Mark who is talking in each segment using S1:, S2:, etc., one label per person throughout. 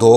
S1: 2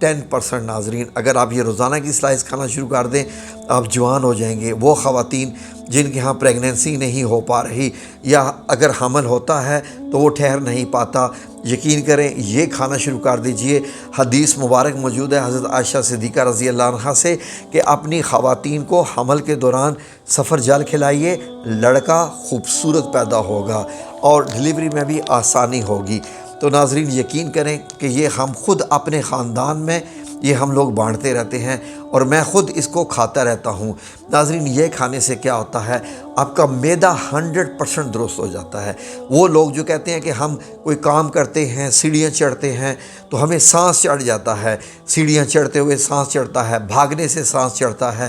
S1: 10% ناظرین اگر آپ یہ روزانہ کی سلائس کھانا شروع کر دیں آپ جوان ہو جائیں گے۔ وہ خواتین جن کے ہاں پریگننسی نہیں ہو پا رہی یا اگر حمل ہوتا ہے تو وہ ٹھہر نہیں پاتا، یقین کریں یہ کھانا شروع کر دیجئے۔ حدیث مبارک موجود ہے حضرت عائشہ صدیقہ رضی اللہ عنہا سے کہ اپنی خواتین کو حمل کے دوران سفر جل کھلائیے، لڑکا خوبصورت پیدا ہوگا اور ڈلیوری میں بھی آسانی ہوگی۔ تو ناظرین یقین کریں کہ یہ ہم خود اپنے خاندان میں یہ ہم لوگ بانٹتے رہتے ہیں اور میں خود اس کو کھاتا رہتا ہوں۔ ناظرین یہ کھانے سے کیا ہوتا ہے، آپ کا معدہ 100% درست ہو جاتا ہے۔ وہ لوگ جو کہتے ہیں کہ ہم کوئی کام کرتے ہیں، سیڑھیاں چڑھتے ہیں تو ہمیں سانس چڑھ جاتا ہے، سیڑھیاں چڑھتے ہوئے سانس چڑھتا ہے، بھاگنے سے سانس چڑھتا ہے،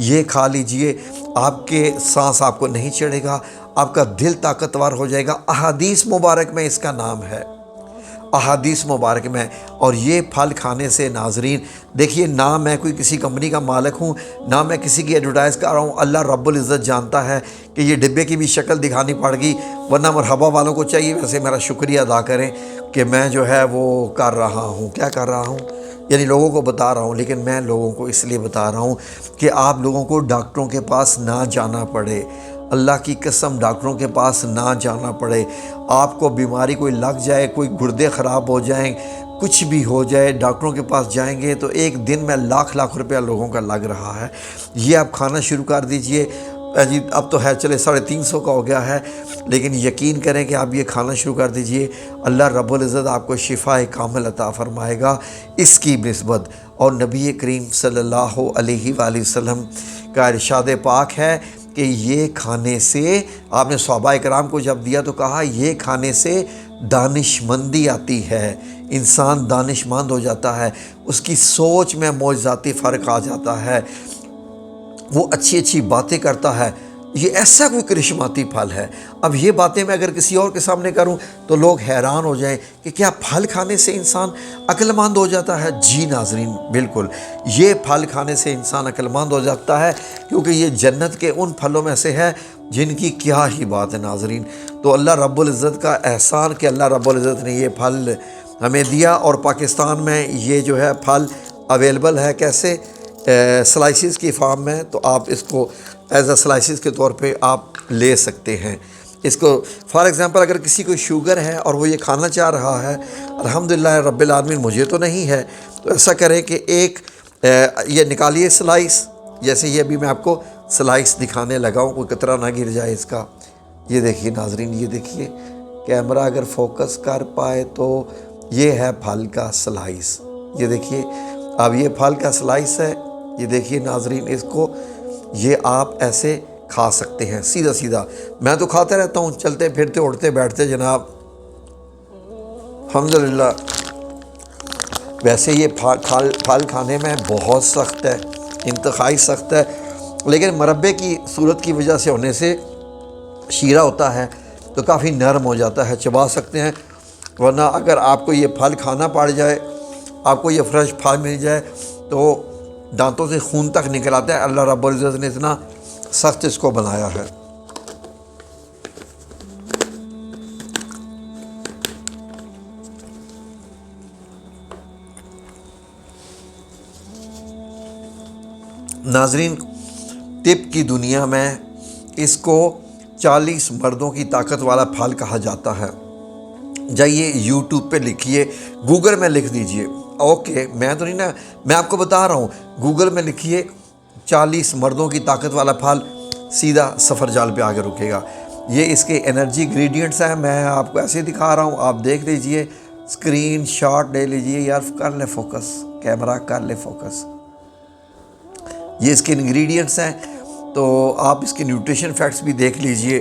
S1: یہ کھا لیجئے، آپ کے سانس آپ کو نہیں چڑھے گا، آپ کا دل طاقتور ہو جائے گا۔ احادیث مبارک میں اس کا نام ہے، احادیث مبارک میں۔ اور یہ پھل کھانے سے ناظرین دیکھیے، نہ میں کوئی کسی کمپنی کا مالک ہوں، نہ میں کسی کی ایڈورٹائز کر رہا ہوں، اللہ رب العزت جانتا ہے کہ یہ ڈبے کی بھی شکل دکھانی پڑ گئی، ورنہ مرحبا والوں کو چاہیے ویسے میرا شکریہ ادا کریں کہ میں جو ہے وہ کر رہا ہوں، کیا کر رہا ہوں، یعنی لوگوں کو بتا رہا ہوں، لیکن میں لوگوں کو اس لیے بتا رہا ہوں کہ آپ لوگوں کو ڈاکٹروں کے پاس نہ جانا پڑے، اللہ کی قسم ڈاکٹروں کے پاس نہ جانا پڑے۔ آپ کو بیماری کوئی لگ جائے، کوئی گردے خراب ہو جائیں، کچھ بھی ہو جائے، ڈاکٹروں کے پاس جائیں گے تو ایک دن میں لاکھ روپیہ لوگوں کا لگ رہا ہے۔ یہ آپ کھانا شروع کر دیجئے، جی اب تو ہے چلے 350 کا ہو گیا ہے، لیکن یقین کریں کہ آپ یہ کھانا شروع کر دیجئے، اللہ رب العزت آپ کو شفاء کامل عطا فرمائے گا اس کی نسبت۔ اور نبی کریم صلی اللہ علیہ وآلہ وسلم کا ارشاد پاک ہے کہ یہ کھانے سے، آپ نے صحابہ کرام کو جب دیا تو کہا یہ کھانے سے دانش مندی آتی ہے، انسان دانش مند ہو جاتا ہے، اس کی سوچ میں معجزاتی فرق آ جاتا ہے، وہ اچھی اچھی باتیں کرتا ہے۔ یہ ایسا کوئی کرشماتی پھل ہے۔ اب یہ باتیں میں اگر کسی اور کے سامنے کروں تو لوگ حیران ہو جائیں کہ کیا پھل کھانے سے انسان عقل مند ہو جاتا ہے؟ جی ناظرین بالکل، یہ پھل کھانے سے انسان عقل مند ہو جاتا ہے، کیونکہ یہ جنت کے ان پھلوں میں سے ہے جن کی کیا ہی بات ہے ناظرین۔ تو اللہ رب العزت کا احسان کہ اللہ رب العزت نے یہ پھل ہمیں دیا، اور پاکستان میں یہ جو ہے پھل اویلیبل ہے کیسے، سلائسز کی فارم میں، تو آپ اس کو ایز اے سلائسز کے طور پہ آپ لے سکتے ہیں اس کو۔ فار ایگزامپل اگر کسی کو شوگر ہے اور وہ یہ کھانا چاہ رہا ہے، الحمدللہ رب العالمین مجھے تو نہیں ہے، تو ایسا کریں کہ ایک یہ نکالیے سلائس، جیسے یہ ابھی میں آپ کو سلائس دکھانے لگا ہوں، کوئی قطرہ نہ گر جائے اس کا۔ یہ دیکھیے ناظرین، یہ دیکھیے کیمرہ اگر فوکس کر پائے تو یہ ہے پھل کا سلائس، یہ دیکھیے اب یہ پھل کا سلائس ہے، یہ دیکھیے ناظرین اس کو، یہ آپ ایسے کھا سکتے ہیں سیدھا سیدھا۔ میں تو کھاتا رہتا ہوں چلتے پھرتے اٹھتے بیٹھتے جناب، الحمدللہ۔ ویسے یہ پھل کھانے میں بہت سخت ہے، انتہائی سخت ہے، لیکن مربے کی صورت کی وجہ سے ہونے سے شیرہ ہوتا ہے تو کافی نرم ہو جاتا ہے، چبا سکتے ہیں، ورنہ اگر آپ کو یہ پھل کھانا پڑ جائے، آپ کو یہ فریش پھل مل جائے تو دانتوں سے خون تک نکل آتا ہے۔ اللہ رب العزت نے اتنا سخت اس کو بنایا ہے۔ ناظرین طب کی دنیا میں اس کو 40 مردوں کی طاقت والا پھل کہا جاتا ہے۔ جائیے یوٹیوب پہ لکھیے، گوگل میں لکھ دیجئے، اوکے میں تو نہیں نا، میں آپ کو بتا رہا ہوں، گوگل میں لکھیے 40 مردوں کی طاقت والا پھل، سیدھا سفر جال پہ آگے رکے گا۔ یہ اس کے انرجی گریڈینٹس ہیں، میں آپ کو ایسے دکھا رہا ہوں، آپ دیکھ لیجئے، اسکرین شاٹ لے لیجئے، یار کر لے فوکس، کیمرہ کر لے فوکس۔ یہ اس کے انگریڈینٹس ہیں، تو آپ اس کے نیوٹریشن فیکٹس بھی دیکھ لیجئے۔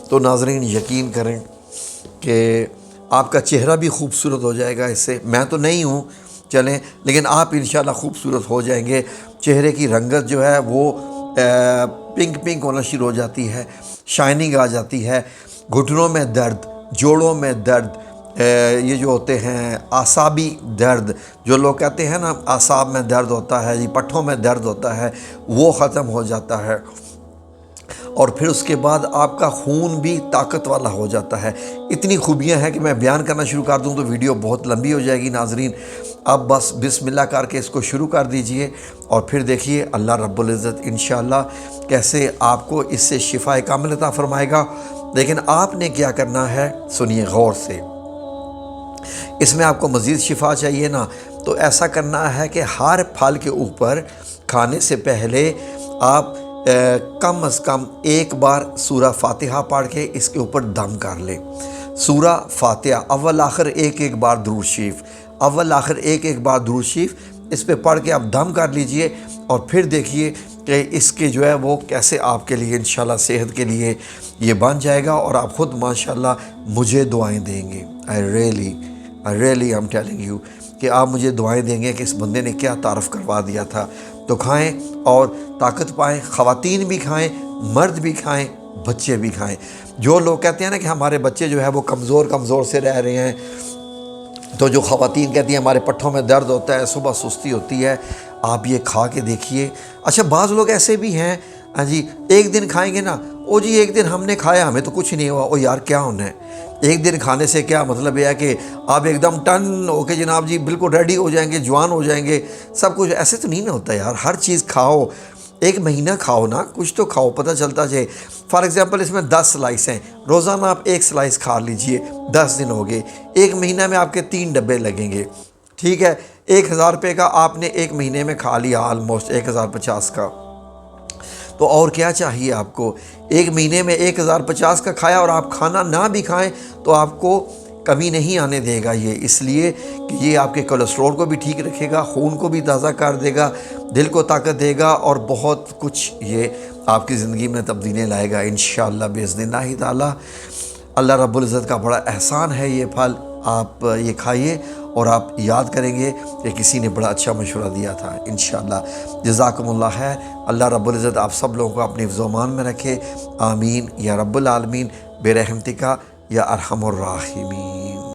S1: تو ناظرین یقین کریں کہ آپ کا چہرہ بھی خوبصورت ہو جائے گا اس سے۔ میں تو نہیں ہوں چلیں، لیکن آپ انشاءاللہ خوبصورت ہو جائیں گے۔ چہرے کی رنگت جو ہے وہ پنک پنک ہونا شروع ہو جاتی ہے، شائننگ آ جاتی ہے۔ گھٹنوں میں درد، جوڑوں میں درد، یہ جو ہوتے ہیں اعصابی درد، جو لوگ کہتے ہیں نا اعصاب میں درد ہوتا ہے، یہ پٹھوں میں درد ہوتا ہے، وہ ختم ہو جاتا ہے۔ اور پھر اس کے بعد آپ کا خون بھی طاقت والا ہو جاتا ہے۔ اتنی خوبیاں ہیں کہ میں بیان کرنا شروع کر دوں تو ویڈیو بہت لمبی ہو جائے گی ناظرین۔ اب بس بسم اللہ کر کے اس کو شروع کر دیجئے، اور پھر دیکھیے اللہ رب العزت انشاءاللہ کیسے آپ کو اس سے شفا کامل عطا فرمائے گا۔ لیکن آپ نے کیا کرنا ہے، سنیے غور سے، اس میں آپ کو مزید شفا چاہیے نا، تو ایسا کرنا ہے کہ ہر پھل کے اوپر کھانے سے پہلے آپ کم از کم ایک بار سورہ فاتحہ پڑھ کے اس کے اوپر دم کر لیں۔ سورہ فاتحہ اول آخر ایک بار درود شریف، اول آخر ایک بار درود شریف اس پہ پڑھ کے آپ دم کر لیجئے، اور پھر دیکھیے کہ اس کے جو ہے وہ کیسے آپ کے لیے انشاءاللہ صحت کے لیے یہ بن جائے گا، اور آپ خود ماشاءاللہ مجھے دعائیں دیں گے۔ I really am telling you کہ آپ مجھے دعائیں دیں گے کہ اس بندے نے کیا تعارف کروا دیا تھا۔ تو کھائیں اور طاقت پائیں، خواتین بھی کھائیں، مرد بھی کھائیں، بچے بھی کھائیں۔ جو لوگ کہتے ہیں نا کہ ہمارے بچے جو ہے وہ کمزور سے رہ رہے ہیں، تو جو خواتین کہتی ہیں ہمارے پٹھوں میں درد ہوتا ہے، صبح سستی ہوتی ہے، آپ یہ کھا کے دیکھیے۔ اچھا بعض لوگ ایسے بھی ہیں، ہاں جی ایک دن کھائیں گے نا، او جی ایک دن ہم نے کھایا ہمیں تو کچھ نہیں ہوا، او یار کیا ہونا ہے، ایک دن کھانے سے کیا مطلب یہ ہے کہ آپ ایک دم ٹن ہو کے جناب جی بالکل ریڈی ہو جائیں گے، جوان ہو جائیں گے، سب کچھ ایسے تو نہیں نا ہوتا یار۔ ہر چیز کھاؤ، ایک مہینہ کھاؤ نا، کچھ تو کھاؤ، پتہ چلتا جائے۔ فار ایگزامپل اس میں 10 سلائس ہیں، روزانہ آپ ایک سلائس کھا لیجئے، 10 دن ہو گئے، ایک مہینہ میں آپ کے 3 ڈبے لگیں گے، ٹھیک ہے۔ 1000 روپے کا آپ نے ایک مہینے میں کھا لیا، آلموسٹ 1050 کا، تو اور کیا چاہیے آپ کو؟ ایک مہینے میں 1050 کا کھایا، اور آپ کھانا نہ بھی کھائیں تو آپ کو کمی نہیں آنے دے گا یہ، اس لیے کہ یہ آپ کے کولیسٹرول کو بھی ٹھیک رکھے گا، خون کو بھی تازہ کر دے گا، دل کو طاقت دے گا، اور بہت کچھ یہ آپ کی زندگی میں تبدیلیاں لائے گا انشاءاللہ باذن اللہ تعالی۔ اللہ رب العزت کا بڑا احسان ہے یہ پھل، آپ یہ کھائیے اور آپ یاد کریں گے کہ کسی نے بڑا اچھا مشورہ دیا تھا انشاءاللہ۔ جزاکم اللہ خیر۔ اللہ رب العزت آپ سب لوگوں کو اپنی حفظ و امان میں رکھے، آمین یا رب العالمین، برحمتک یا ارحم الراحمین۔